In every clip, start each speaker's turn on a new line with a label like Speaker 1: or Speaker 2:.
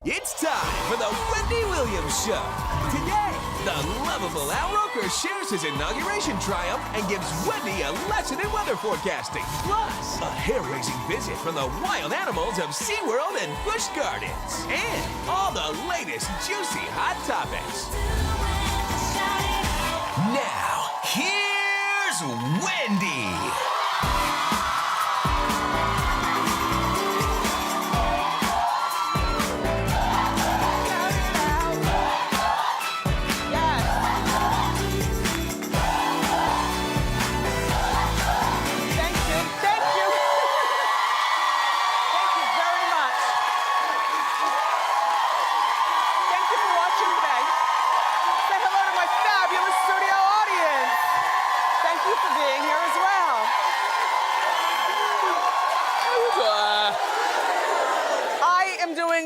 Speaker 1: It's time for the Wendy Williams Show. Today, the lovable Al Roker shares his inauguration triumph and gives Wendy a lesson in weather forecasting. Plus, a hair-raising visit from the wild animals of SeaWorld and Busch Gardens. And all the latest juicy hot topics. Now, here's Wendy.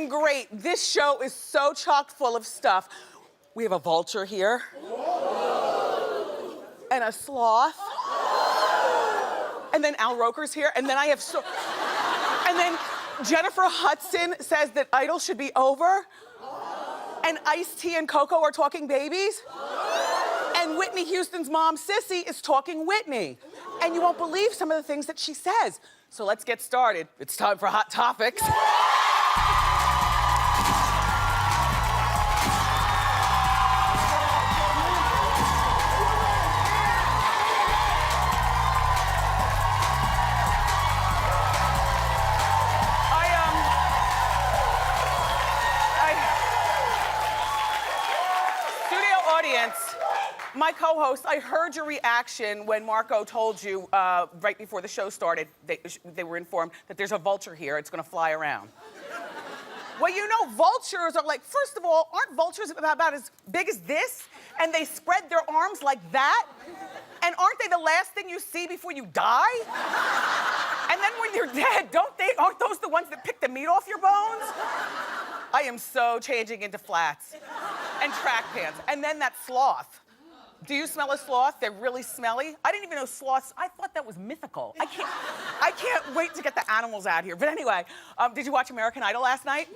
Speaker 2: Great. This show is so chock full of stuff. We have a vulture here. And a sloth. And then Al Roker's here. And then I have and then Jennifer Hudson says that Idol should be over. And Ice-T and Coco are talking babies. And Whitney Houston's mom, Sissy, is talking Whitney. And you won't believe some of the things that she says. So let's get started. It's time for Hot Topics. My co-host, I heard your reaction when Marco told you right before the show started, they were informed that there's a vulture here, it's gonna fly around. Well, you know, vultures are like, first of all, aren't vultures about as big as this? And they spread their arms like that? And aren't they the last thing you see before you die? And then when you're dead, aren't those the ones that pick the meat off your bones? I am so changing into flats and track pants. And then that sloth. Do you smell a sloth? They're really smelly. I didn't even know sloths, I thought that was mythical. I can't wait to get the animals out here. But anyway, did you watch American Idol last night?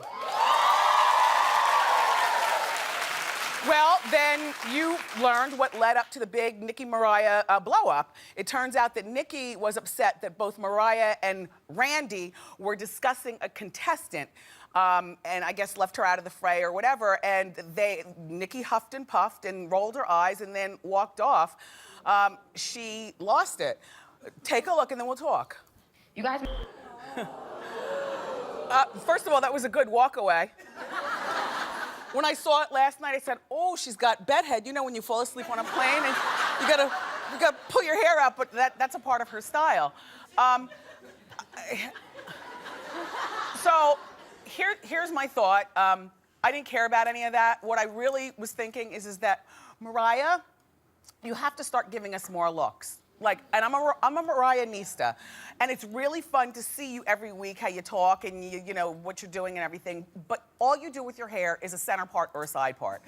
Speaker 2: Well, then you learned what led up to the big Nicki-Mariah blow-up. It turns out that Nicki was upset that both Mariah and Randy were discussing a contestant, and I guess left her out of the fray or whatever, and Nicki huffed and puffed and rolled her eyes and then walked off. She lost it. Take a look and then we'll talk.
Speaker 3: You guys...
Speaker 2: First of all, that was a good walk away. When I saw it last night, I said, oh, she's got bedhead. You know when you fall asleep on a plane and you gotta pull your hair out, but that's a part of her style. So here's my thought. I didn't care about any of that. What I really was thinking is that, Mariah, you have to start giving us more looks. Like, and I'm a Mariah-nista, and it's really fun to see you every week, how you talk and you know what you're doing and everything, but all you do with your hair is a center part or a side part.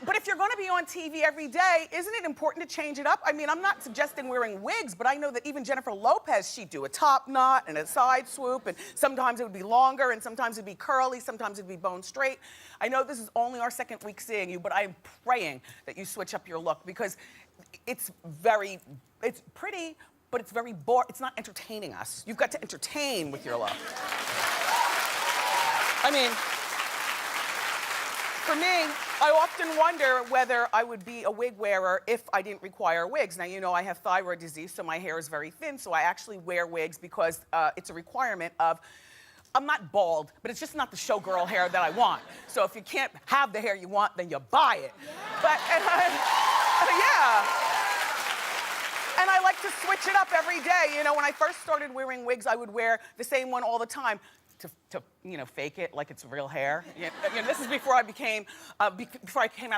Speaker 2: But if you're gonna be on TV every day, isn't it important to change it up? I mean, I'm not suggesting wearing wigs, but I know that even Jennifer Lopez, she'd do a top knot and a side swoop, and sometimes it would be longer, and sometimes it'd be curly, sometimes it'd be bone straight. I know this is only our second week seeing you, but I'm praying that you switch up your look, because it's pretty, but it's very boring. It's not entertaining us. You've got to entertain with your look. I mean, for me, I often wonder whether I would be a wig wearer if I didn't require wigs. Now, you know, I have thyroid disease, so my hair is very thin, so I actually wear wigs because it's a requirement of, I'm not bald, but it's just not the showgirl hair that I want. So if you can't have the hair you want, then you buy it. But, yeah. And I like to switch it up every day. You know, when I first started wearing wigs, I would wear the same one all the time to you know, fake it like it's real hair. You know, this is before I came out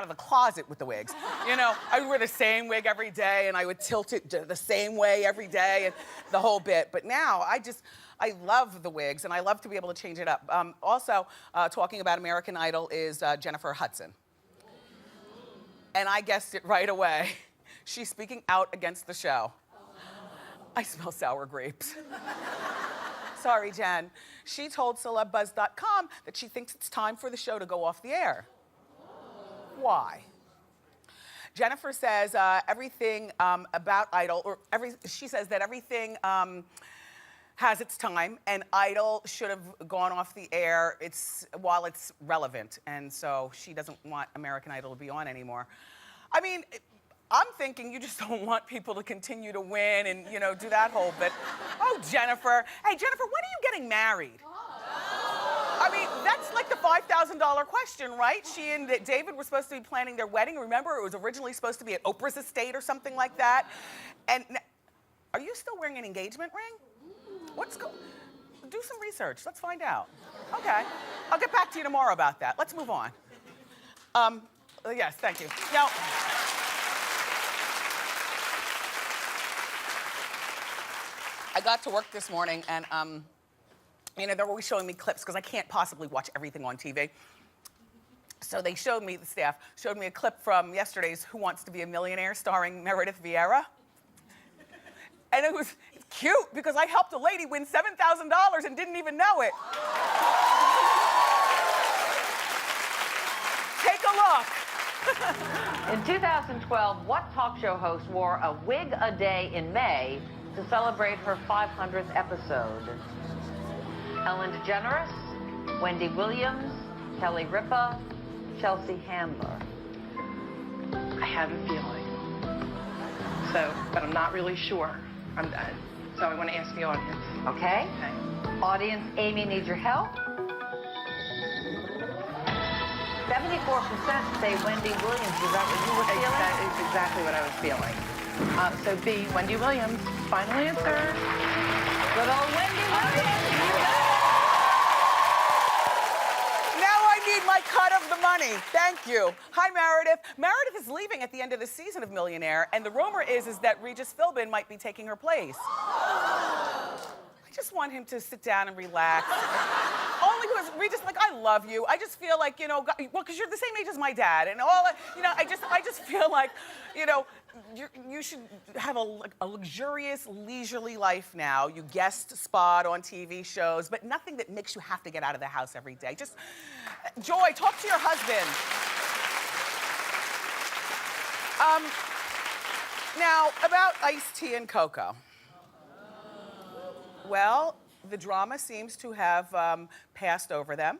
Speaker 2: of the closet with the wigs. You know, I would wear the same wig every day and I would tilt it the same way every day and the whole bit. But now I love the wigs and I love to be able to change it up. Also, talking about American Idol is Jennifer Hudson. And I guessed it right away. She's speaking out against the show. I smell sour grapes. Sorry, Jen. She told CelebBuzz.com that she thinks it's time for the show to go off the air. Why? Jennifer says everything about Idol, she says that everything has its time, and Idol should have gone off the air while it's relevant, and so she doesn't want American Idol to be on anymore. I mean, I'm thinking you just don't want people to continue to win and, you know, do that whole bit. Oh, Jennifer. Hey, Jennifer, when are you getting married? I mean, that's like the $5,000 question, right? She and David were supposed to be planning their wedding. Remember, it was originally supposed to be at Oprah's estate or something like that. And are you still wearing an engagement ring? Do some research. Let's find out. Okay. I'll get back to you tomorrow about that. Let's move on. Yes, thank you. Now, I got to work this morning and, you know, they're always showing me clips because I can't possibly watch everything on TV. So they showed me, the staff showed me a clip from yesterday's Who Wants to Be a Millionaire starring Meredith Vieira. And it was cute because I helped a lady win $7,000 and didn't even know it. Take a look.
Speaker 3: In 2012, what talk show host wore a wig a day in May to celebrate her 500th episode? Ellen DeGeneres, Wendy Williams, Kelly Ripa, Chelsea Handler.
Speaker 4: I have a feeling. So, but I'm not really sure. So I want to ask the audience.
Speaker 3: Okay. Audience, Amy needs your help. 74% say Wendy Williams. Is that what you were feeling?
Speaker 4: That is exactly what I was feeling. So B, Wendy Williams. Final answer.
Speaker 3: Good old Wendy Williams.
Speaker 2: Now I need my cut of the money. Thank you. Hi, Meredith. Meredith is leaving at the end of the season of Millionaire, and the rumor is that Regis Philbin might be taking her place. I just want him to sit down and relax. Only because Regis, like, I love you. I just feel like, you know, well, because you're the same age as my dad, and all, you know, I just feel like, you know, you should have a luxurious, leisurely life now. You guest spot on TV shows, but nothing that makes you have to get out of the house every day. Just, Joy, talk to your husband. Now, about Ice-T and Coco. Well, the drama seems to have passed over them.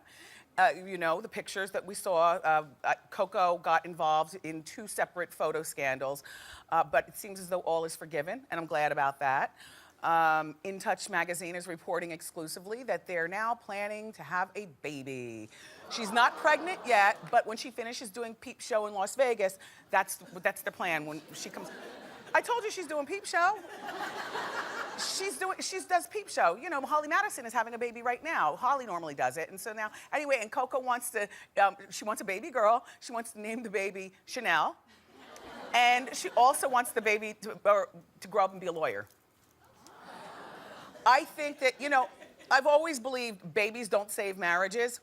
Speaker 2: You know, the pictures that we saw, Coco got involved in 2 separate photo scandals, but it seems as though all is forgiven, and I'm glad about that. In Touch magazine is reporting exclusively that they're now planning to have a baby. She's not pregnant yet, but when she finishes doing Peep Show in Las Vegas, that's the plan. When she comes, I told you she's doing Peep Show. She does Peep Show. You know, Holly Madison is having a baby right now. Holly normally does it, and so now, anyway, and Coco wants to, she wants a baby girl. She wants to name the baby Chanel. And she also wants the baby to grow up and be a lawyer. I think that, you know, I've always believed babies don't save marriages.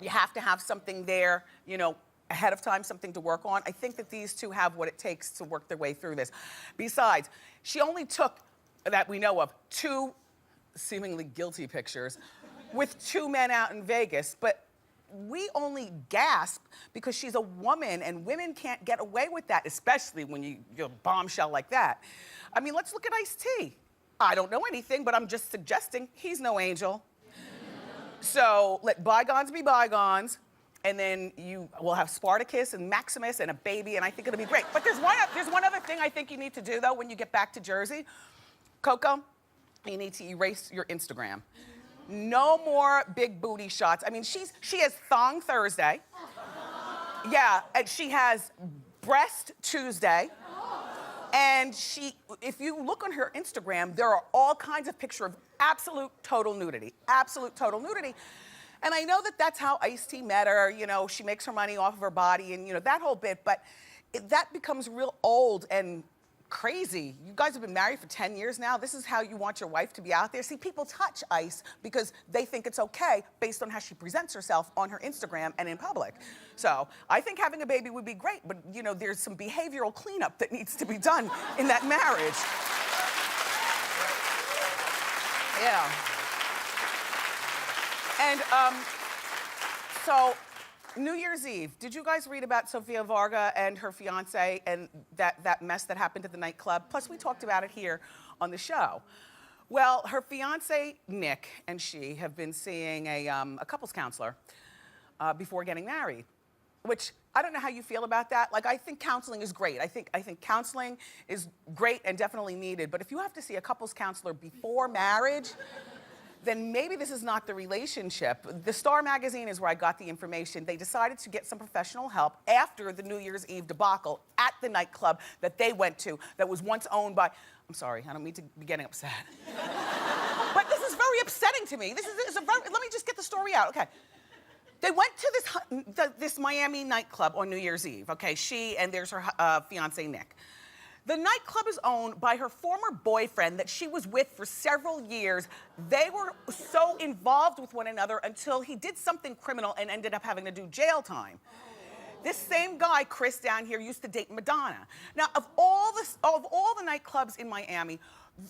Speaker 2: You have to have something there, you know, ahead of time, something to work on. I think that these two have what it takes to work their way through this. Besides, she only took, that we know of, 2 seemingly guilty pictures with 2 men out in Vegas, but we only gasp because she's a woman and women can't get away with that, especially when you're a bombshell like that. I mean, let's look at Ice-T. I don't know anything, but I'm just suggesting he's no angel. So let bygones be bygones, and then you will have Spartacus and Maximus and a baby, and I think it'll be great. But there's one other thing I think you need to do, though, when you get back to Jersey. Coco, you need to erase your Instagram. No more big booty shots. I mean, she has Thong Thursday. Yeah, and she has Breast Tuesday. And if you look on her Instagram, there are all kinds of pictures of absolute total nudity. Absolute total nudity. And I know that that's how Ice-T met her. You know, she makes her money off of her body and, you know, that whole bit. But that becomes real old and crazy. You guys have been married for 10 years now. This is how you want your wife to be out there. See, people touch Ice because they think it's okay based on how she presents herself on her Instagram and in public. So I think having a baby would be great, but you know, there's some behavioral cleanup that needs to be done in that marriage. Yeah. And so, New Year's Eve, did you guys read about Sofia Vergara and her fiance and that mess that happened at the nightclub? Plus, we talked about it here on the show. Well, her fiance, Nick, and she have been seeing a couples counselor before getting married, which I don't know how you feel about that. Like, I think counseling is great. I think counseling is great and definitely needed, but if you have to see a couples counselor before marriage, then maybe this is not the relationship. The Star magazine is where I got the information. They decided to get some professional help after the New Year's Eve debacle at the nightclub that they went to that was once owned by, I'm sorry, I don't mean to be getting upset. But this is very upsetting to me. This is a very, let me just get the story out, okay. They went to this Miami nightclub on New Year's Eve, okay? She and there's her fiance, Nick. The nightclub is owned by her former boyfriend that she was with for several years. They were so involved with one another until he did something criminal and ended up having to do jail time. This same guy, Chris, down here, used to date Madonna. Now, of all the nightclubs in Miami,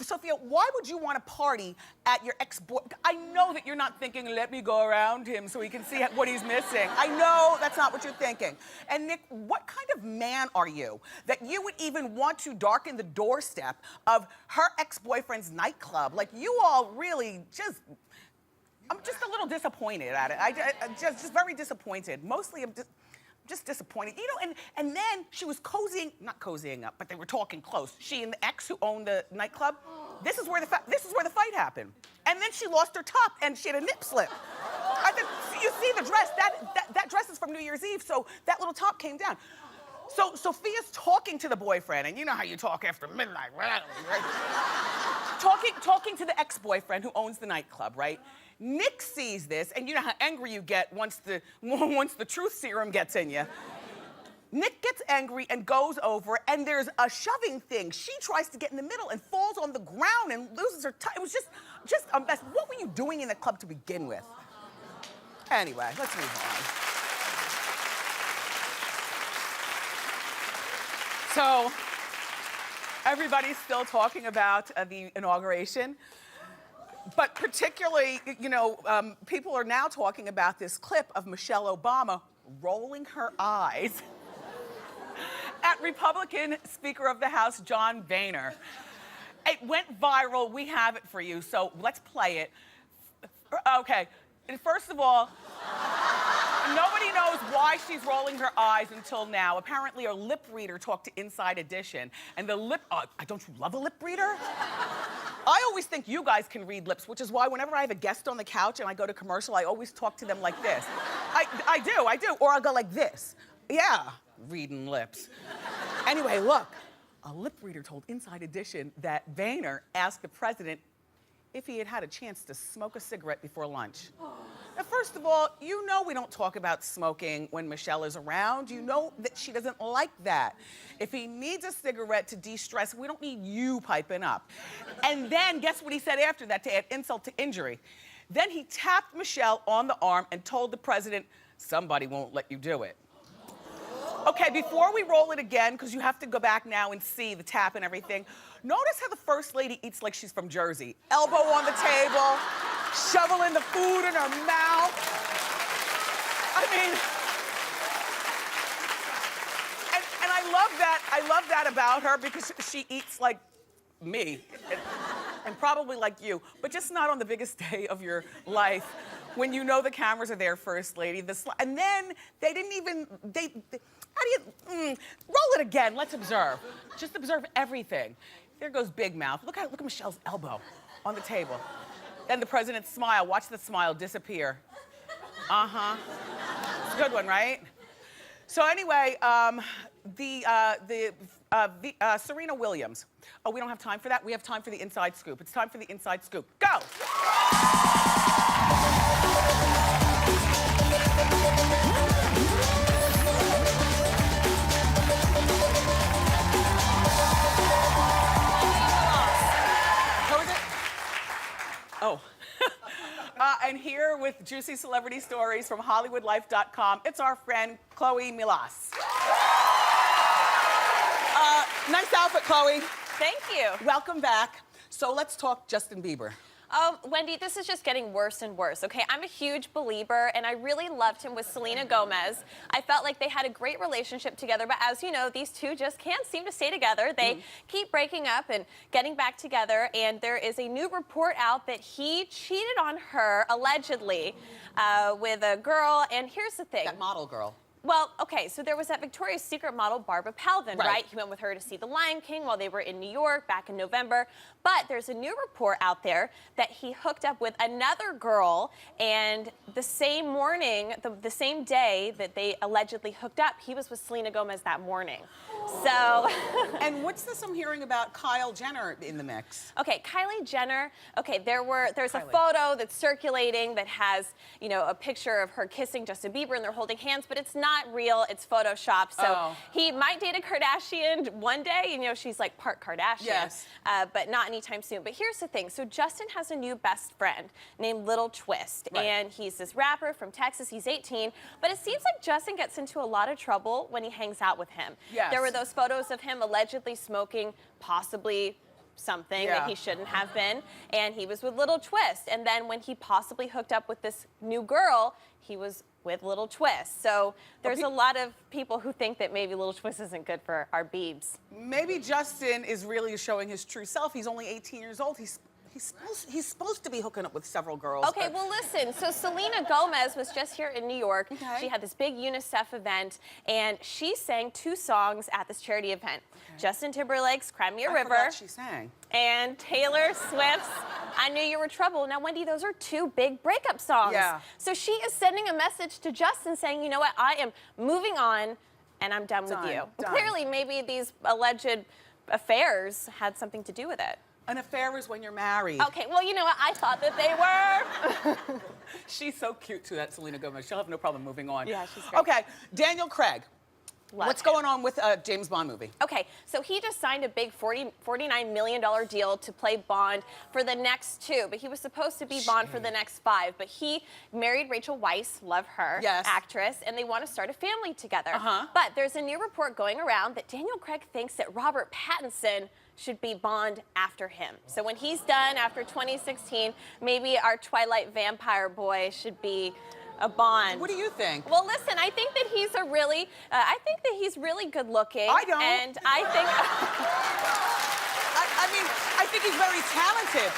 Speaker 2: Sofia, why would you want to party at your ex-boy? I know that you're not thinking, let me go around him so he can see what he's missing. I know that's not what you're thinking. And Nick, what kind of man are you that you would even want to darken the doorstep of her ex-boyfriend's nightclub? Like, you all really just, I'm just a little disappointed at it. Just very disappointed. Mostly I'm just disappointed. You know, and then she was not cozying up, but they were talking close. She and the ex who owned the nightclub. This is where the fight happened. And then she lost her top and she had a nip slip. I think, you see the dress, that dress is from New Year's Eve, so that little top came down. So Sophia's talking to the boyfriend, and you know how you talk after midnight, right? talking to the ex-boyfriend who owns the nightclub, right? Nick sees this, and you know how angry you get once the truth serum gets in you. Nick gets angry and goes over, and there's a shoving thing. She tries to get in the middle and falls on the ground and loses her tie. It was just a mess. What were you doing in the club to begin with? Anyway, let's move on. So, everybody's still talking about the inauguration. But particularly, you know, people are now talking about this clip of Michelle Obama rolling her eyes at Republican Speaker of the House, John Boehner. It went viral. We have it for you, so let's play it. Okay, first of all, nobody knows why she's rolling her eyes until now. Apparently, a lip reader talked to Inside Edition, and the lip, don't you love a lip reader? I always think you guys can read lips, which is why whenever I have a guest on the couch and I go to commercial, I always talk to them like this. I do. Or I'll go like this. Yeah, reading lips. Anyway, look, a lip reader told Inside Edition that Boehner asked the president if he had had a chance to smoke a cigarette before lunch. Now, first of all, you know we don't talk about smoking when Michelle is around. You know that she doesn't like that. If he needs a cigarette to de-stress, we don't need you piping up. And then, guess what he said after that to add insult to injury? Then he tapped Michelle on the arm and told the president, somebody won't let you do it. Okay, before we roll it again, because you have to go back now and see the tap and everything, notice how the First Lady eats like she's from Jersey. Elbow on the table, shoveling the food in her mouth. I mean, and I love that about her because she eats like me and probably like you, but just not on the biggest day of your life when you know the cameras are there, First Lady. And then they didn't even, how do you, roll it again, let's observe. Just observe everything. There goes Big Mouth. Look at Michelle's elbow on the table. Then the president's smile, watch the smile disappear. Uh-huh. It's a good one, right? So anyway, Serena Williams. Oh, we don't have time for that? We have time for the inside scoop. It's time for the inside scoop. Go! Oh. And here with juicy celebrity stories from HollywoodLife.com, it's our friend, Chloe Milas. Nice outfit, Chloe.
Speaker 5: Thank you.
Speaker 2: Welcome back. So let's talk Justin Bieber.
Speaker 5: Wendy, this is just getting worse and worse, okay? I'm a huge believer, and I really loved him with Selena Gomez. I felt like they had a great relationship together, but as you know, these two just can't seem to stay together. They keep breaking up and getting back together, and there is a new report out that he cheated on her, allegedly, with a girl, and here's the thing.
Speaker 2: That model girl.
Speaker 5: Well, okay, so there was that Victoria's Secret model, Barbara Palvin, right? He went with her to see The Lion King while they were in New York back in November. But there's a new report out there that he hooked up with another girl, and the same morning, the same day that they allegedly hooked up, he was with Selena Gomez that morning. So...
Speaker 2: And what's this I'm hearing about Kyle Jenner in the mix?
Speaker 5: Okay, Kylie Jenner, okay, there's a photo that's circulating that has, you know, a picture of her kissing Justin Bieber and they're holding hands, but it's not real, it's Photoshopped. So he might date a Kardashian one day, you know, she's like part Kardashian, but not anytime soon. But here's the thing, so Justin has a new best friend named Little Twist, and he's this rapper from Texas, he's 18, but it seems like Justin gets into a lot of trouble when he hangs out with him. There were those photos of him allegedly smoking possibly something that he shouldn't have been, and he was with Little Twist. And then when he possibly hooked up with this new girl, he was with Little Twist. So there's a lot of people who think that maybe Little Twist isn't good for our Biebs.
Speaker 2: Maybe Justin is really showing his true self. He's only 18 years old. He's supposed to be hooking up with several girls.
Speaker 5: Okay, well listen, so Selena Gomez was just here in New York. She had this big UNICEF event, and she sang 2 songs at this charity event. Justin Timberlake's Cry Me a River.
Speaker 2: I forgot she sang.
Speaker 5: And Taylor Swift's I Knew You Were Trouble. Now, Wendy, those are 2 big breakup songs. So she is sending a message to Justin saying, you know what, I am moving on, and I'm done with you. Clearly, maybe these alleged affairs had something to do with it.
Speaker 2: An affair is when you're married.
Speaker 5: Okay, well, you know what? I thought that they were.
Speaker 2: She's so cute, too, that Selena Gomez. She'll have no problem moving on.
Speaker 5: Yeah, she's great.
Speaker 2: Okay, Daniel Craig. What's going on with a James Bond movie?
Speaker 5: Okay, so he just signed a big $49 million deal to play Bond for the next 2, but he was supposed to be Bond for the next 5. But he married Rachel Weisz, love her, actress, and they want to start a family together. But there's a new report going around that Daniel Craig thinks that Robert Pattinson should be Bond after him. So when he's done after 2016, maybe our Twilight vampire boy should be a Bond.
Speaker 2: What do you think?
Speaker 5: Well, listen, I think that he's a really, really good looking.
Speaker 2: I don't.
Speaker 5: And I think...
Speaker 2: I mean, I think he's very talented.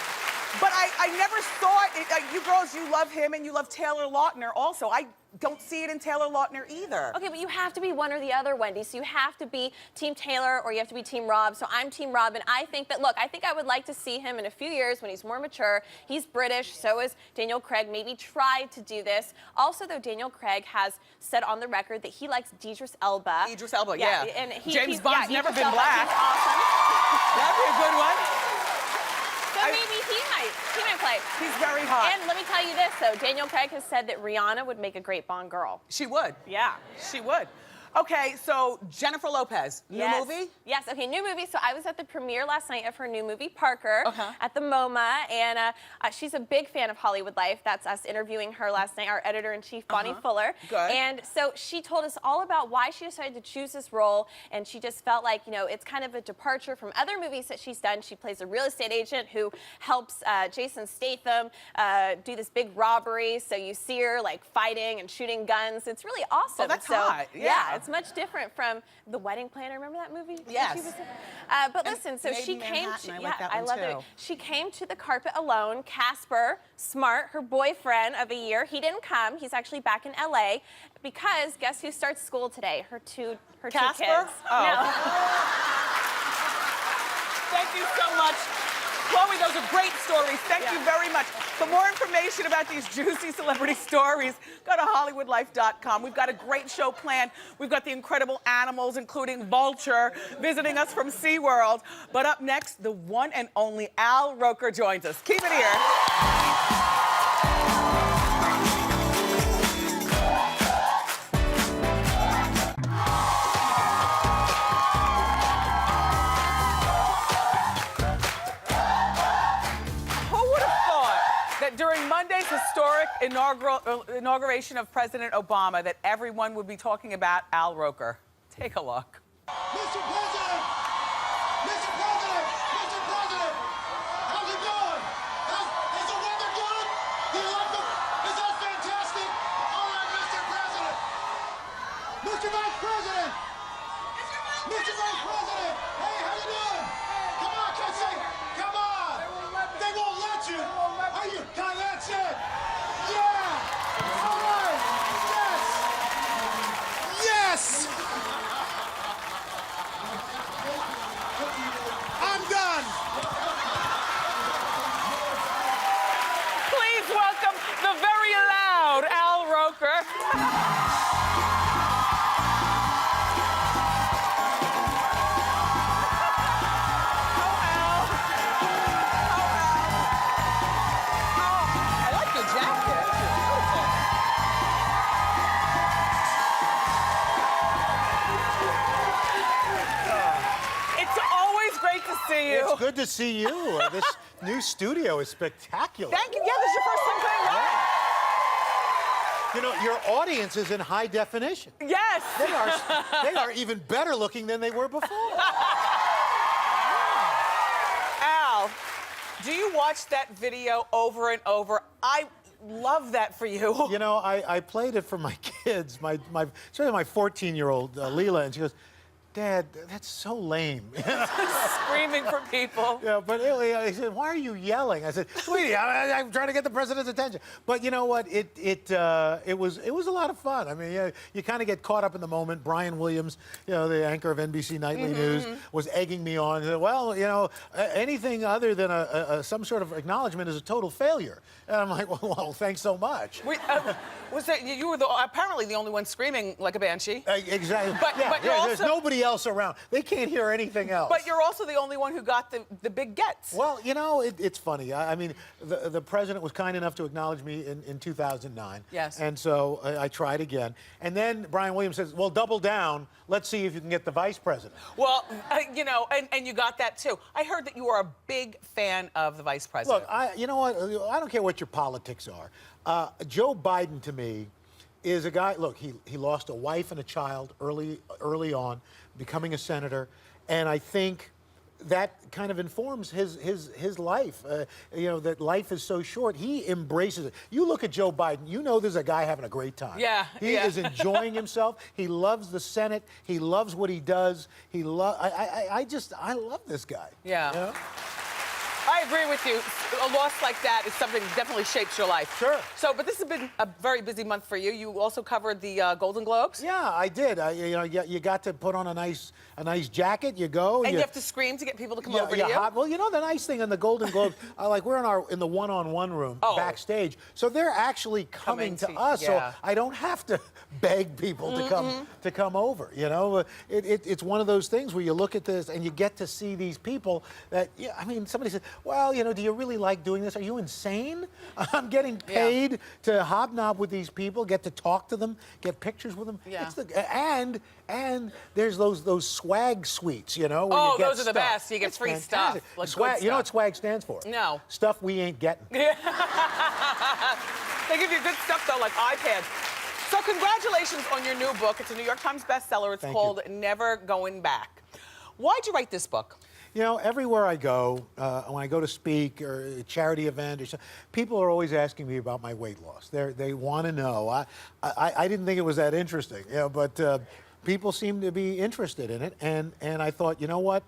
Speaker 2: But I never saw it. You girls, you love him and you love Taylor Lautner also. I don't see it in Taylor Lautner either.
Speaker 5: Okay, but you have to be one or the other, Wendy. So you have to be Team Taylor or you have to be Team Rob. So I'm Team Rob, and I think that, look, I think I would like to see him in a few years when he's more mature. He's British, so is Daniel Craig. Maybe try to do this. Also, though, Daniel Craig has said on the record that he likes Idris Elba.
Speaker 2: Idris Elba, yeah.
Speaker 5: And
Speaker 2: James Bond's never been
Speaker 5: Elba,
Speaker 2: black.
Speaker 5: He's awesome.
Speaker 2: That'd be a good one.
Speaker 5: So maybe he might play.
Speaker 2: He's very hot.
Speaker 5: And let me tell you this, though. Daniel Craig has said that Rihanna would make a great Bond girl.
Speaker 2: She would.
Speaker 5: Yeah.
Speaker 2: She would. Okay, so Jennifer Lopez, new movie?
Speaker 5: Yes, okay, new movie. So I was at the premiere last night of her new movie, Parker, at the MoMA, and she's a big fan of HollywoodLife. That's us interviewing her last night, our editor-in-chief, Bonnie Fuller.
Speaker 2: Good.
Speaker 5: And so she told us all about why she decided to choose this role, and she just felt like, you know, it's kind of a departure from other movies that she's done. She plays a real estate agent who helps Jason Statham do this big robbery, so you see her, like, fighting and shooting guns. It's really awesome.
Speaker 2: Oh, that's hot.
Speaker 5: Yeah, it's much different from The Wedding Planner. Remember that movie?
Speaker 2: Yes.
Speaker 5: But listen, so she came to, I love it.
Speaker 2: too.
Speaker 5: She came to the carpet alone. Casper Smart, her boyfriend of a year, he didn't come. He's actually back in LA because guess who starts school today? Her two kids.
Speaker 2: Oh.
Speaker 5: No.
Speaker 2: Thank you so much. Chloe, those are great stories. Thank you very much. For more information about these juicy celebrity stories, go to HollywoodLife.com. We've got a great show planned. We've got the incredible animals, including Vulture, visiting us from SeaWorld. But up next, the one and only Al Roker joins us. Keep it here. During Monday's historic inauguration of President Obama, that everyone would be talking about Al Roker. Take a look.
Speaker 6: Mr. President! Mr. President! Mr. President! How's it going? How's Mr. Vice President! Mr. Vice President! Hey, how you doing? Come on, can I say, come on! They won't let you! Are you, God, that's it! Yeah! All right! Yes! Yes! I'm done!
Speaker 2: Please welcome the very loud Al Roker. See you.
Speaker 6: It's good to see you. This new studio is spectacular.
Speaker 2: Thank you. Yeah, this is your first time coming back.
Speaker 6: You know, your audience is in high definition.
Speaker 2: Yes.
Speaker 6: They are even better looking than they were before.
Speaker 2: Al, do you watch that video over and over? I love that for you.
Speaker 6: You know, I played it for my kids, especially my 14-year-old Leela, and she goes, Dad, that's so lame.
Speaker 2: Screaming for people.
Speaker 6: Yeah, but he said, why are you yelling? I said, sweetie, I'm trying to get the president's attention. But you know what? It was a lot of fun. I mean, you kind of get caught up in the moment. Brian Williams, you know, the anchor of NBC Nightly News, was egging me on. He said, well, you know, anything other than some sort of acknowledgement is a total failure. And I'm like, well thanks so much.
Speaker 2: Was that you were apparently the only one screaming like a banshee?
Speaker 6: Exactly.
Speaker 2: But you're also,
Speaker 6: there's nobody else around. They can't hear anything else.
Speaker 2: But you're also the only one who got the big gets.
Speaker 6: Well, you know, it's funny. I mean, the president was kind enough to acknowledge me in 2009.
Speaker 2: Yes.
Speaker 6: And so I tried again. And then Brian Williams says, well, double down. Let's see if you can get the vice president.
Speaker 2: Well, you know, and you got that too. I heard that you are a big fan of the vice president.
Speaker 6: Look, you know what? I don't care what your politics are. Joe Biden, to me, is a guy. Look, he lost a wife and a child early on, becoming a senator, and I think that kind of informs his life. You know, that life is so short. He embraces it. You look at Joe Biden, you know there's a guy having a great time.
Speaker 2: Yeah.
Speaker 6: He is enjoying himself. He loves the Senate. He loves what he does. I love this guy.
Speaker 2: Yeah.
Speaker 6: You know?
Speaker 2: I agree with you. A loss like that is something that definitely shapes your life.
Speaker 6: Sure.
Speaker 2: So, but this has been a very busy month for you. You also covered the Golden Globes.
Speaker 6: Yeah, I did. You know, you got to put on a nice jacket. You go.
Speaker 2: And you have to scream to get people to come over to you.
Speaker 6: Well, you know the nice thing on the Golden Globes, like we're in the one-on-one room backstage, so they're actually coming to us.
Speaker 2: Yeah.
Speaker 6: So I don't have to beg people to come over. You know, it's one of those things where you look at this and you get to see these people that. Yeah, I mean, somebody said, well, you know, do you really like doing this? Are you insane? I'm getting paid to hobnob with these people, get to talk to them, get pictures with them.
Speaker 2: Yeah.
Speaker 6: And there's those swag suites, you know. Where you get
Speaker 2: those are the best. You get free stuff. Like
Speaker 6: swag, you know what swag stands for?
Speaker 2: No.
Speaker 6: Stuff we ain't getting.
Speaker 2: Yeah. They give you good stuff though, like iPads. So congratulations on your new book. It's a New York Times bestseller. It's called Never Going Back. Why'd you write this book?
Speaker 6: You know, everywhere I go, when I go to speak or a charity event or something, people are always asking me about my weight loss. They want to know. I didn't think it was that interesting, you know, but people seem to be interested in it, and I thought, you know what?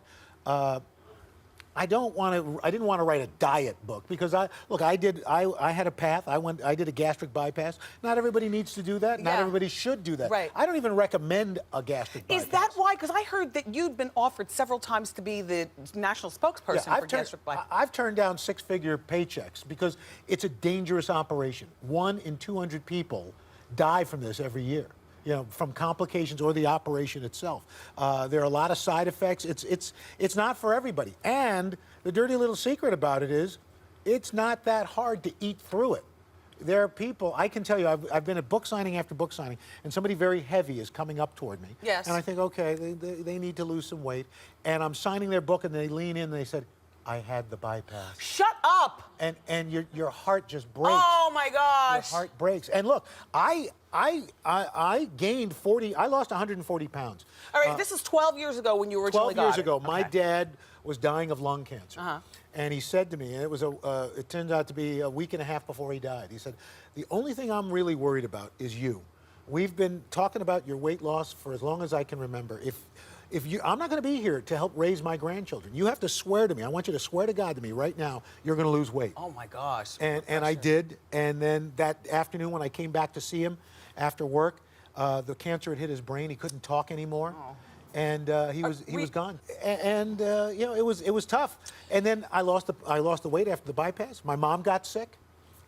Speaker 6: I didn't want to write a diet book because I had a path. I did a gastric bypass. Not everybody needs to do that. Not everybody should do that.
Speaker 2: Right.
Speaker 6: I don't even recommend a gastric bypass.
Speaker 2: Is that why? Because I heard that you'd been offered several times to be the national spokesperson for gastric bypass.
Speaker 6: I've turned down six-figure paychecks because it's a dangerous operation. 1 in 200 people die from this every year. You know, from complications or the operation itself. There are a lot of side effects. It's not for everybody. And the dirty little secret about it is, it's not that hard to eat through it. There are people, I can tell you, I've been at book signing after book signing, and somebody very heavy is coming up toward me.
Speaker 2: Yes.
Speaker 6: And I think, okay, they need to lose some weight. And I'm signing their book, and they lean in, and they said, I had the bypass.
Speaker 2: Shut up!
Speaker 6: And your heart just breaks.
Speaker 2: Oh my gosh!
Speaker 6: Your heart breaks. And look, I gained 40. I lost 140 pounds.
Speaker 2: All right, this is 12 years ago when you originally
Speaker 6: 12 years
Speaker 2: got it.
Speaker 6: ago, my dad was dying of lung cancer, and he said to me, and it turned out to be a week and a half before he died. He said, "The only thing I'm really worried about is you. we've been talking about your weight loss for as long as I can remember. I'm not going to be here to help raise my grandchildren. You have to swear to me. I want you to swear to God to me right now you're going to lose weight.
Speaker 2: Oh, my gosh.
Speaker 6: And I did. And then that afternoon when I came back to see him after work, the cancer had hit his brain. He couldn't talk anymore. Oh. And he was gone. And you know, it was tough. And then I lost the weight after the bypass. My mom got sick.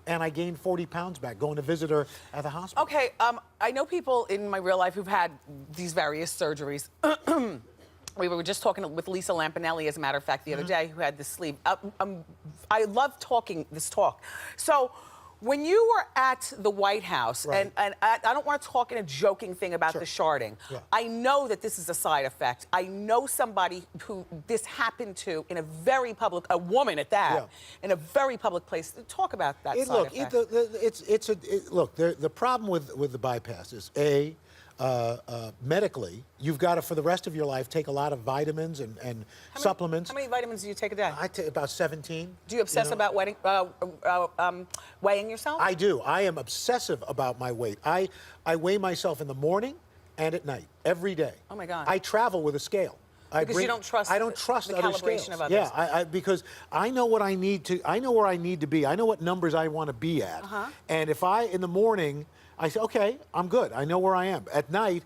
Speaker 6: And I gained 40 pounds back going to visit her at the hospital.
Speaker 2: Okay, I know people in my real life who've had these various surgeries. We were just talking with Lisa Lampanelli, as a matter of fact, the other day, who had this sleeve. I love talking this talk. So when you were at the White House,
Speaker 6: right.
Speaker 2: and I don't want to talk in a joking thing about the sharding. Yeah. I know that this is a side effect. I know somebody who this happened to in a very public, a woman at that, in a very public place. Talk about that side effect.
Speaker 6: Look, the problem with the bypass is, medically, you've got to, for the rest of your life, take a lot of vitamins and supplements.
Speaker 2: How many vitamins do you take a day?
Speaker 6: I take about 17.
Speaker 2: Do you obsess about weighing yourself?
Speaker 6: I do. I am obsessive about my weight. I weigh myself in the morning and at night, every day.
Speaker 2: Oh, my God.
Speaker 6: I travel with a scale.
Speaker 2: Because you don't trust
Speaker 6: I don't trust
Speaker 2: the
Speaker 6: other
Speaker 2: calibration
Speaker 6: scales.
Speaker 2: of others.
Speaker 6: Yeah, because I know what I need to, I know where I need to be. I know what numbers I want to be at. And if in the morning, I say, okay, I'm good. I know where I am. At night,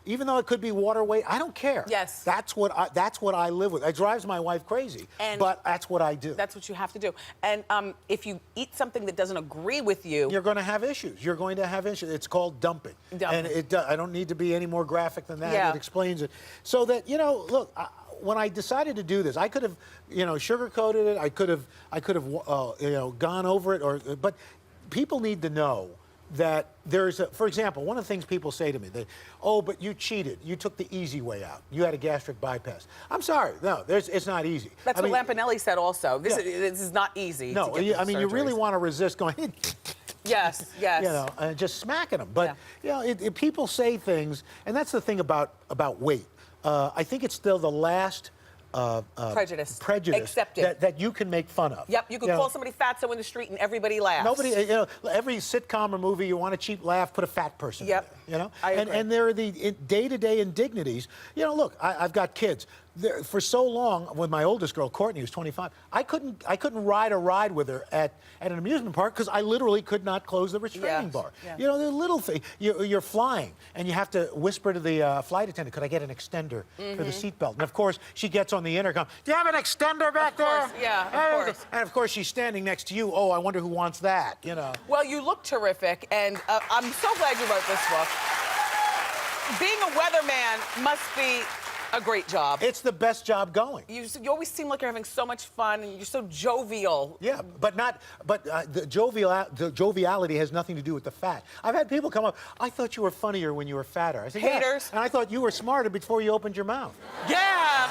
Speaker 6: even though it could be water weight, I don't care.
Speaker 2: Yes.
Speaker 6: That's what I live with. It drives my wife crazy, but that's what I do.
Speaker 2: That's what you have to do. And if you eat something that doesn't agree with you,
Speaker 6: you're going to have issues. You're going to have issues. It's called dumping. And I don't need to be any more graphic than that.
Speaker 2: Yeah.
Speaker 6: It explains it. So that, you know, look, when I decided to do this, I could have, you know, sugar-coated it. I could have, you know, gone over it. But people need to know that for example, one of the things people say to me, but you cheated. You took the easy way out. You had a gastric bypass. I'm sorry. No, it's not easy.
Speaker 2: That's what Lampanelli said also. This is not easy.
Speaker 6: No, I mean, you really want to resist going,
Speaker 2: yes, yes.
Speaker 6: You know, and just smacking them. But, you know, people say things, and that's the thing about weight. I think it's still the last prejudice that you can make fun of.
Speaker 2: Yep, you could call somebody fatso in the street and everybody laughs.
Speaker 6: Nobody, you know, every sitcom or movie, you want a cheap laugh, put a fat person in there, you know? And there are the day-to-day indignities. You know, look, I've got kids. For so long, with my oldest girl, Courtney, who's 25, I couldn't ride a ride with her at an amusement park because I literally could not close the restraining bar. Yeah. You know, the little thing. You're flying, and you have to whisper to the flight attendant, could I get an extender for the seatbelt? And of course, she gets on the intercom, do you have an extender back there?
Speaker 2: Yeah, of course.
Speaker 6: And of course, she's standing next to you. Oh, I wonder who wants that, you know.
Speaker 2: Well, you look terrific, and I'm so glad you wrote this book. Being a weatherman must be a great job.
Speaker 6: It's the best job going.
Speaker 2: You always seem like you're having so much fun, and you're so jovial.
Speaker 6: Yeah, but the joviality has nothing to do with the fat. I've had people come up, I thought you were funnier when you were fatter. I said,
Speaker 2: haters.
Speaker 6: Yeah. And I thought you were smarter before you opened your mouth.
Speaker 2: Yeah,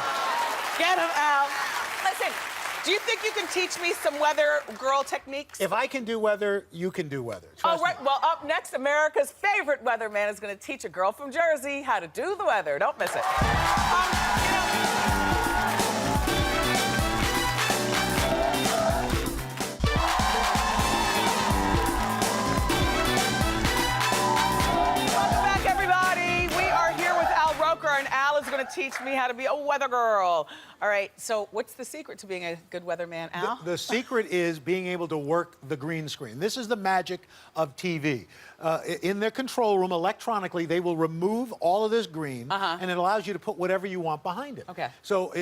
Speaker 2: get him out. Listen, do you think you can teach me some weather girl techniques?
Speaker 6: If I can do weather, you can do weather.
Speaker 2: All right, well, up next, America's favorite weatherman is going to teach a girl from Jersey how to do the weather. Don't miss it. Welcome back, everybody. We are here with Al Roker, and Al is going to teach me how to be a weather girl. All right, so what's the secret to being a good weatherman, Al?
Speaker 6: The secret is being able to work the green screen. This is the magic of TV. In their control room, electronically, they will remove all of this green, and it allows you to put whatever you want behind it.
Speaker 2: Okay.
Speaker 6: So,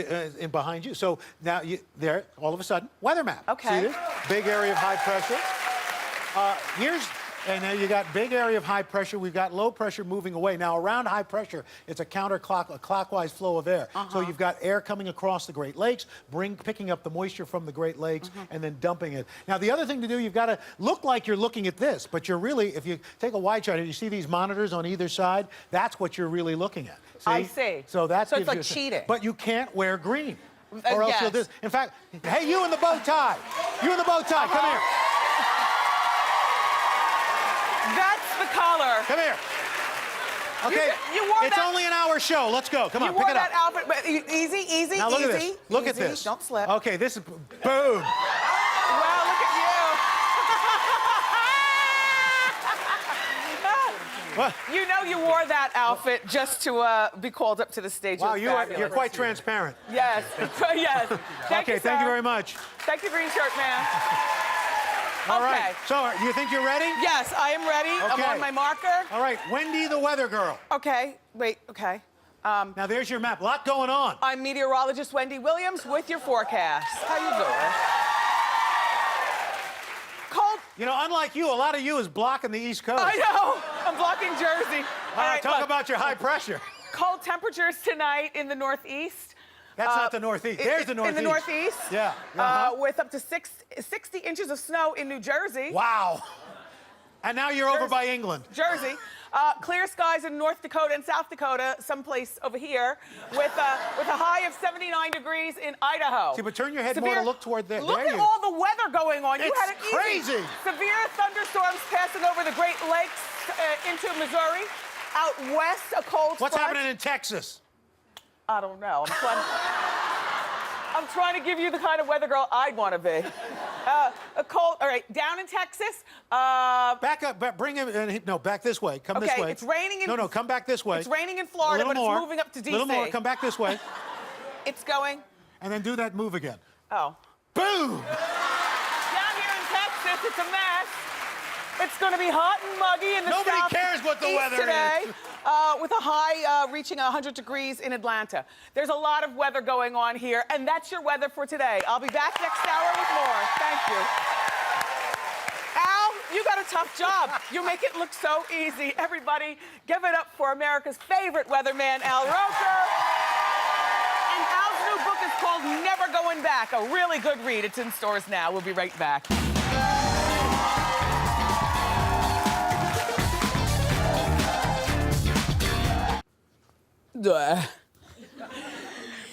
Speaker 6: behind you. So now, there, all of a sudden, weather map.
Speaker 2: Okay.
Speaker 6: See this? Big area of high pressure. And now you got big area of high pressure. We've got low pressure moving away. Now, around high pressure, it's a clockwise flow of air. So you've got air coming across the Great Lakes, picking up the moisture from the Great Lakes, and then dumping it. Now, the other thing to do, you've got to look like you're looking at this, but you're really, if you take a wide shot and you see these monitors on either side, that's what you're really looking at. See?
Speaker 2: I see.
Speaker 6: So
Speaker 2: it's like cheating.
Speaker 6: But you can't wear green. Or else you'll do. In fact, hey, you in the bow tie. You in the bow tie, come here.
Speaker 2: That's the color.
Speaker 6: Come here. Okay,
Speaker 2: you wore
Speaker 6: it's
Speaker 2: that,
Speaker 6: only an hour show. Let's go. Come on,
Speaker 2: pick
Speaker 6: it up.
Speaker 2: You wore that outfit, but easy, easy,
Speaker 6: now look
Speaker 2: easy.
Speaker 6: At this. Look
Speaker 2: easy.
Speaker 6: at this.
Speaker 2: Don't slip.
Speaker 6: Okay, this is, boom.
Speaker 2: Well, look at you.
Speaker 6: What?
Speaker 2: You know you wore that outfit just to be called up to the stage.
Speaker 6: Wow, you're quite transparent.
Speaker 2: Yes, yes. Thank you,
Speaker 6: thank you
Speaker 2: sir.
Speaker 6: very much.
Speaker 2: Thank you, green shirt man.
Speaker 6: All
Speaker 2: Okay.
Speaker 6: right. So, you think you're ready?
Speaker 2: Yes, I am ready. I'm
Speaker 6: Okay.
Speaker 2: on my marker.
Speaker 6: All right, Wendy the weather girl.
Speaker 2: Okay, wait, okay.
Speaker 6: Now, there's your map. A lot going on.
Speaker 2: I'm meteorologist Wendy Williams with your forecast. How you doing? Cold.
Speaker 6: You know, unlike you, a lot of you is blocking the East Coast.
Speaker 2: I know. I'm blocking Jersey.
Speaker 6: All right, talk
Speaker 2: look,
Speaker 6: about your high pressure.
Speaker 2: cold temperatures tonight in the Northeast.
Speaker 6: That's not the Northeast. There's the Northeast.
Speaker 2: In the Northeast.
Speaker 6: Yeah.
Speaker 2: With up to 60 inches of snow in New Jersey.
Speaker 6: Wow. And now you're over by England.
Speaker 2: Jersey. Clear skies in North Dakota and South Dakota, someplace over here, with a high of 79 degrees in Idaho.
Speaker 6: See, but turn your head more to look toward there.
Speaker 2: Look
Speaker 6: There
Speaker 2: at
Speaker 6: you-
Speaker 2: all the weather going on. You
Speaker 6: It's
Speaker 2: had it easy.
Speaker 6: crazy.
Speaker 2: Severe thunderstorms passing over the Great Lakes into Missouri. Out west, a cold
Speaker 6: What's
Speaker 2: front.
Speaker 6: happening in Texas?
Speaker 2: I don't know. I'm trying to give you the kind of weather girl I'd want to be. A cold, all right, down in Texas.
Speaker 6: Back up, bring him, no, back this way. Come this
Speaker 2: Okay,
Speaker 6: way.
Speaker 2: it's raining in...
Speaker 6: No, come back this way.
Speaker 2: It's raining in Florida,
Speaker 6: a
Speaker 2: but
Speaker 6: little more.
Speaker 2: it's moving up to D.C.
Speaker 6: A little more, come back this way.
Speaker 2: It's going...
Speaker 6: And then do that move again.
Speaker 2: Oh.
Speaker 6: Boom!
Speaker 2: Down here in Texas, it's a mess. It's going to be hot and muggy in the
Speaker 6: Nobody
Speaker 2: southeast
Speaker 6: cares what the weather
Speaker 2: today,
Speaker 6: is.
Speaker 2: With a high reaching 100 degrees in Atlanta. There's a lot of weather going on here, and that's your weather for today. I'll be back next hour with more. Thank you. Al, you got a tough job. You make it look so easy. Everybody, give it up for America's favorite weatherman, Al Roker. And Al's new book is called Never Going Back. A really good read. It's in stores now. We'll be right back. Duh.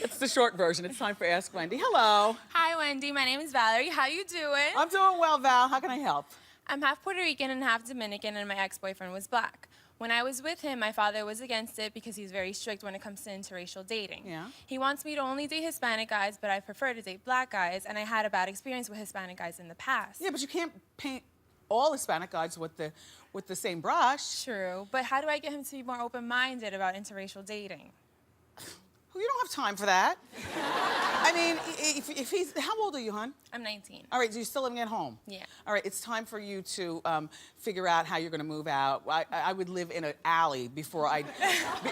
Speaker 2: It's the short version. It's time for Ask Wendy. Hello.
Speaker 7: Hi, Wendy. My name is Valerie. How you doing?
Speaker 2: I'm doing well, Val. How can I help?
Speaker 7: I'm half Puerto Rican and half Dominican, and my ex-boyfriend was black. When I was with him, my father was against it because he's very strict when it comes to interracial dating.
Speaker 2: Yeah.
Speaker 7: He wants me to only date Hispanic guys, but I prefer to date black guys, and I had a bad experience with Hispanic guys in the past.
Speaker 2: Yeah, but you can't paint all Hispanic guys with the same brush.
Speaker 7: True, but how do I get him to be more open-minded about interracial dating?
Speaker 2: Well, you don't have time for that. I mean, if he's... How old are you, hon?
Speaker 7: I'm 19.
Speaker 2: All right, so you're still living at home?
Speaker 7: Yeah.
Speaker 2: All right, it's time for you to figure out how you're going to move out. I would live in an alley before I...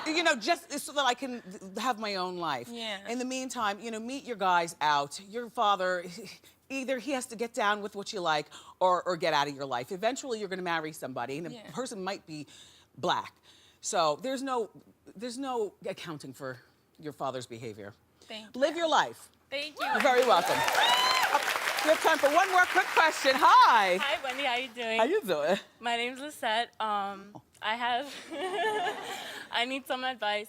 Speaker 2: You know, just so that I can have my own life.
Speaker 7: Yeah.
Speaker 2: In the meantime, you know, meet your guys out. Your father... Either he has to get down with what you like or get out of your life. Eventually, you're going to marry somebody, and the person might be black. So there's no accounting for your father's behavior.
Speaker 7: Thank you.
Speaker 2: Live your life.
Speaker 7: Thank you.
Speaker 2: You're very welcome. We have time for one more quick question. Hi.
Speaker 8: Hi, Wendy. How you doing?
Speaker 2: How you doing?
Speaker 8: My name's Lisette. I have... I need some advice.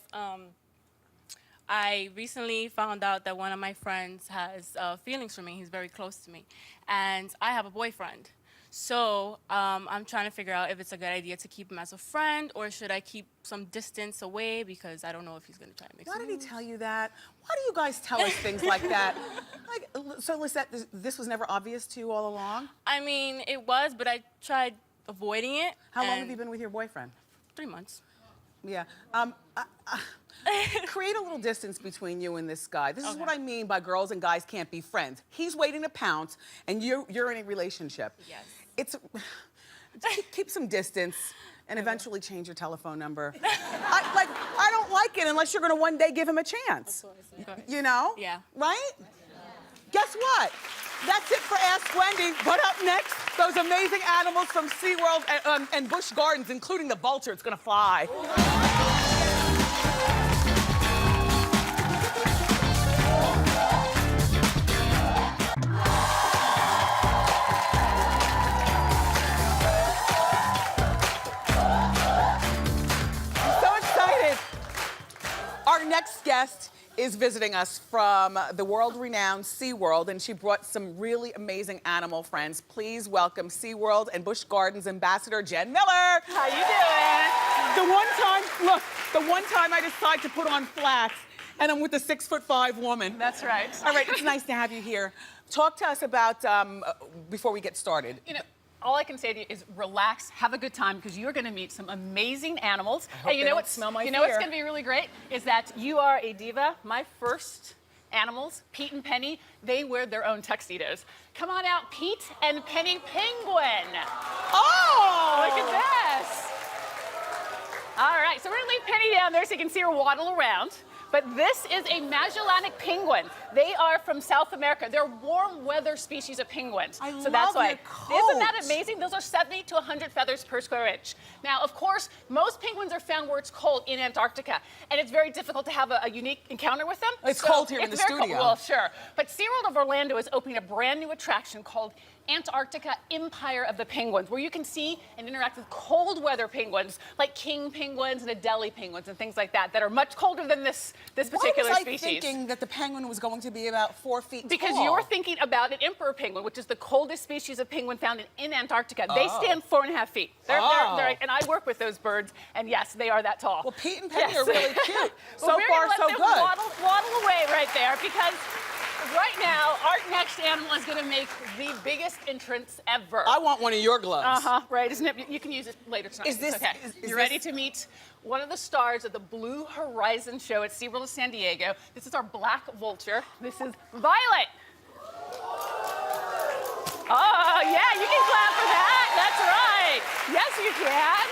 Speaker 8: I recently found out that one of my friends has feelings for me. He's very close to me. And I have a boyfriend. So I'm trying to figure out if it's a good idea to keep him as a friend or should I keep some distance away because I don't know if he's going to try to make
Speaker 2: Why
Speaker 8: some
Speaker 2: did he
Speaker 8: moves.
Speaker 2: tell you that? Why do you guys tell us things like that? Like, so Lisette, this was never obvious to you all along?
Speaker 8: I mean, it was, but I tried avoiding it.
Speaker 2: How long have
Speaker 8: and
Speaker 2: you been with your boyfriend?
Speaker 8: 3 months.
Speaker 2: Yeah. Create a little distance between you and this guy. This is
Speaker 8: Okay.
Speaker 2: what I mean by girls and guys can't be friends. He's waiting to pounce, and you're in a relationship.
Speaker 8: Yes.
Speaker 2: It's keep some distance, and eventually change your telephone number. I don't like it unless you're going to one day give him a chance.
Speaker 8: Of course.
Speaker 2: You know?
Speaker 8: Yeah.
Speaker 2: Right? Guess what? That's it for Ask Wendy. But up next, those amazing animals from SeaWorld and Busch Gardens, including the vulture. It's going to fly. So excited. Our next guest is visiting us from the world-renowned SeaWorld, and she brought some really amazing animal friends. Please welcome SeaWorld and Busch Gardens Ambassador Jen Miller. How you doing? The one time I decide to put on flats, and I'm with a 6'5" woman.
Speaker 9: That's right.
Speaker 2: All right, it's nice to have you here. Talk to us about, before we get started.
Speaker 9: You know, all I can say to you is relax, have a good time, because you're going to meet some amazing animals.
Speaker 2: And you know what's
Speaker 9: going to be really great is that you are a diva. My first animals, Pete and Penny, they wear their own tuxedos. Come on out, Pete and Penny Penguin.
Speaker 2: Oh!
Speaker 9: Look at this. All right, so we're going to leave Penny down there so you can see her waddle around. But this is a Magellanic penguin. They are from South America. They're warm weather species of penguins.
Speaker 2: So that's why.
Speaker 9: Isn't that amazing? Those are 70 to 100 feathers per square inch. Now, of course, most penguins are found where it's cold in Antarctica, and it's very difficult to have a unique encounter with them.
Speaker 2: It's cold here in the studio.
Speaker 9: Cold. Well, sure. But SeaWorld of Orlando is opening a brand new attraction called Antarctica Empire of the Penguins, where you can see and interact with cold weather penguins like king penguins and Adelie penguins and things like that are much colder than this particular species.
Speaker 2: Why was I thinking that the penguin was going to be about 4 feet
Speaker 9: because
Speaker 2: tall?
Speaker 9: you're thinking about an emperor penguin, which is the coldest species of penguin found in Antarctica. They stand 4.5 feet. They're, and I work with those birds, and yes, they are that tall.
Speaker 2: Well, Pete and Penny are really cute. So
Speaker 9: Well, we're
Speaker 2: far,
Speaker 9: gonna
Speaker 2: so
Speaker 9: let them
Speaker 2: good.
Speaker 9: Waddle away right there, because right now, our next animal is going to make the biggest entrance ever.
Speaker 2: I want one of your gloves.
Speaker 9: Right, isn't it? You can use it later tonight.
Speaker 2: Is this-
Speaker 9: It's okay?
Speaker 2: is
Speaker 9: You ready to meet one of the stars of the Blue Horizon show at SeaWorld of San Diego? This is our black vulture. This is Violet. Oh, yeah, you can clap for that. That's right. Yes, you can.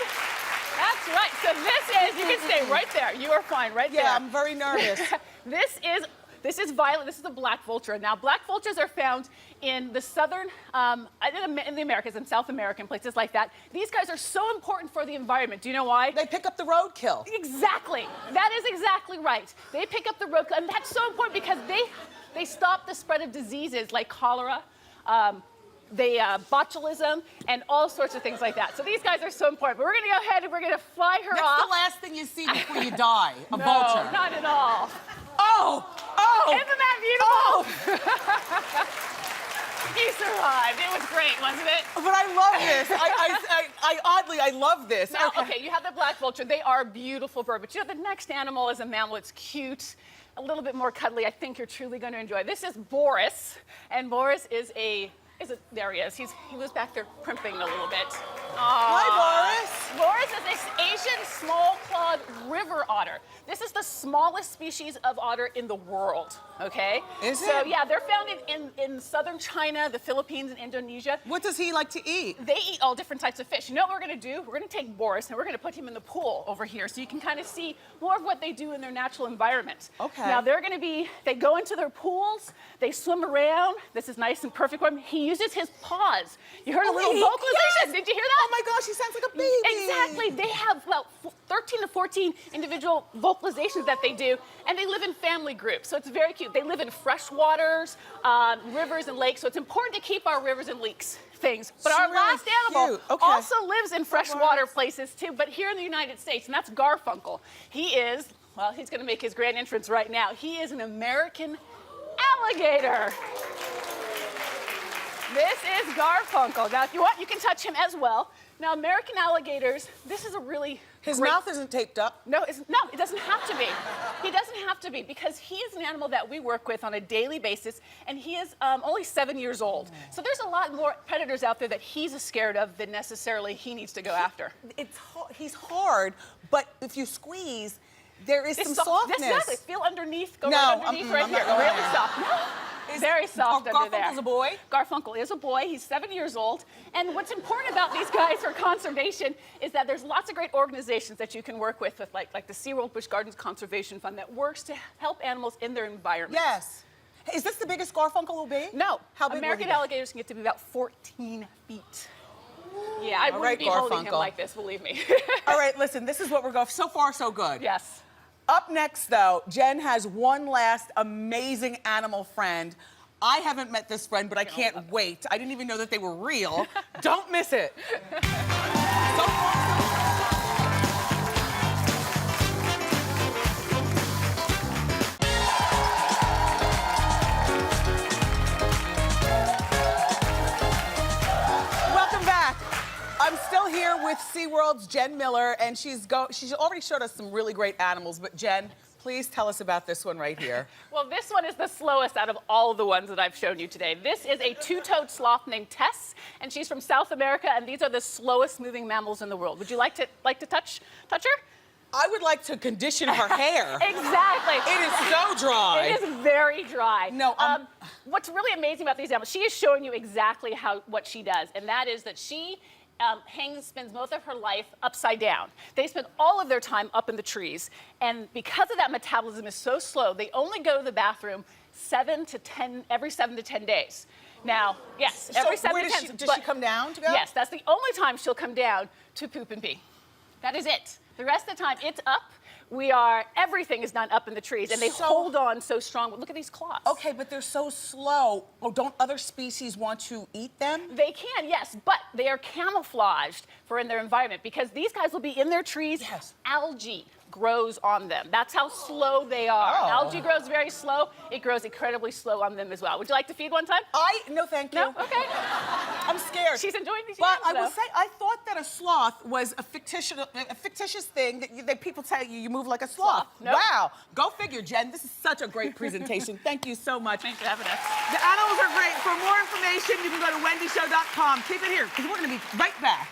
Speaker 9: That's right. So this is, you can stay right there. You are fine right there.
Speaker 2: Yeah, I'm very nervous.
Speaker 9: This is Violet. This is a black vulture. Now, black vultures are found in the southern, in the Americas and South American places like that. These guys are so important for the environment. Do you know why?
Speaker 2: They pick up the roadkill.
Speaker 9: Exactly. That is exactly right. They pick up the roadkill, and that's so important because they stop the spread of diseases like cholera, botulism, and all sorts of things like that. So these guys are so important. But we're going to go ahead and we're going to fly her off.
Speaker 2: That's the last thing you see before you die, a
Speaker 9: No,
Speaker 2: vulture.
Speaker 9: not at all.
Speaker 2: Oh!
Speaker 9: Isn't that beautiful? He survived. It was great, wasn't it?
Speaker 2: But I love this. I love this.
Speaker 9: Now, okay, you have the black vulture. They are a beautiful bird. But you know, the next animal is a mammal. It's cute, a little bit more cuddly. I think you're truly going to enjoy. This is Boris, and Boris is there he is. He was back there primping a little bit.
Speaker 2: Hi, Boris.
Speaker 9: Boris is this Asian small-clawed river otter. This is the smallest species of otter in the world, okay?
Speaker 2: Is it?
Speaker 9: So, yeah, they're found in southern China, the Philippines, and Indonesia.
Speaker 2: What does he like to eat?
Speaker 9: They eat all different types of fish. You know what we're going to do? We're going to take Boris and we're going to put him in the pool over here so you can kind of see more of what they do in their natural environment.
Speaker 2: Okay.
Speaker 9: Now, they go into their pools, they swim around. This is nice and perfect for him. He uses his paws. You heard a little vocalization.
Speaker 2: Yes.
Speaker 9: Did you hear that?
Speaker 2: Oh my gosh, he sounds like a baby.
Speaker 9: Exactly. They have about 13 to 14 individual vocalizations that they do, and they live in family groups. So it's very cute. They live in fresh waters, rivers and lakes. So it's important to keep our rivers and lakes things. But our
Speaker 2: really
Speaker 9: last animal
Speaker 2: cute. Okay.
Speaker 9: also lives in freshwater places too, but here in the United States, and that's Garfunkel. He is, well, he's going to make his grand entrance right now. He is an American alligator. This is Garfunkel. Now, if you want, you can touch him as well. Now, American alligators, this is a really
Speaker 2: His mouth isn't taped up.
Speaker 9: No, it doesn't have to be. He doesn't have to be, because he is an animal that we work with on a daily basis, and he is only 7 years old. So there's a lot more predators out there that he's scared of than necessarily he needs to go after.
Speaker 2: He's hard, but if you squeeze, there is some softness.
Speaker 9: Exactly. Feel underneath. Go right underneath right here. Really soft. Very soft under there.
Speaker 2: Garfunkel's a boy?
Speaker 9: Garfunkel is a boy. He's 7 years old. And what's important about these guys for conservation is that there's lots of great organizations that you can work with like the SeaWorld Busch Gardens Conservation Fund that works to help animals in their environment.
Speaker 2: Yes. Is this the biggest Garfunkel will be?
Speaker 9: No.
Speaker 2: How big
Speaker 9: American
Speaker 2: will he be?
Speaker 9: alligators can get to be about 14 feet. Yeah, I wouldn't be holding him like this, believe me.
Speaker 2: All right, listen, this is what we're going. So far, so good.
Speaker 9: Yes.
Speaker 2: Up next, though, Jen has one last amazing animal friend. I haven't met this friend, but I can't wait. I didn't even know that they were real. Don't miss it. So far, welcome back. I'm still here with SeaWorld's Jen Miller, and she's already showed us some really great animals, but Jen, Please tell us about this one right here.
Speaker 9: Well, this one is the slowest out of all of the ones that I've shown you today. This is a two-toed sloth named Tess, and she's from South America, and these are the slowest moving mammals in the world. Would you like to touch her?
Speaker 2: I would like to condition her hair.
Speaker 9: Exactly.
Speaker 2: It is so dry.
Speaker 9: It is very dry.
Speaker 2: No,
Speaker 9: what's really amazing about these animals, she is showing you exactly what she does, and that is that she spends most of her life upside down. They spend all of their time up in the trees, and because of that metabolism is so slow, they only go to the bathroom every 7 to 10 days. Now, yes, every 7 to 10.
Speaker 2: Does she come down to go?
Speaker 9: Yes, that's the only time she'll come down to poop and pee. That is it. The rest of the time, it's up. Everything is done up in the trees, and they hold on so strong. Look at these claws.
Speaker 2: Okay, but they're so slow. Oh, don't other species want to eat them?
Speaker 9: They can, yes, but they are camouflaged in their environment because these guys will be in their trees.
Speaker 2: Yes.
Speaker 9: Algae grows on them. That's how slow they are.
Speaker 2: Oh.
Speaker 9: Algae grows very slow. It grows incredibly slow on them as well. Would you like to feed one time?
Speaker 2: No, thank you.
Speaker 9: No? Okay.
Speaker 2: I'm scared.
Speaker 9: She's enjoying these
Speaker 2: But
Speaker 9: yams,
Speaker 2: I will
Speaker 9: though.
Speaker 2: say, I thought that a sloth was a fictitious thing that people tell you move like a sloth.
Speaker 9: Nope.
Speaker 2: Wow. Go figure, Jen. This is such a great presentation. Thank you so much.
Speaker 9: Thanks for having us.
Speaker 2: The animals are great. For more information, you can go to wendyshow.com. Keep it here, because we're going to be right back.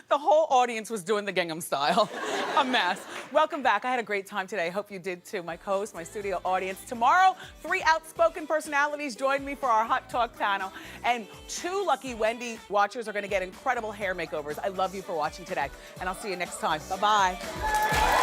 Speaker 2: The whole audience was doing the Gangnam Style. A mess. Welcome back. I had a great time today. Hope you did too. My co-host, my studio audience. Tomorrow, 3 outspoken personalities join me for our Hot Talk panel. And 2 lucky Wendy watchers are going to get incredible hair makeovers. I love you for watching today. And I'll see you next time. Bye-bye.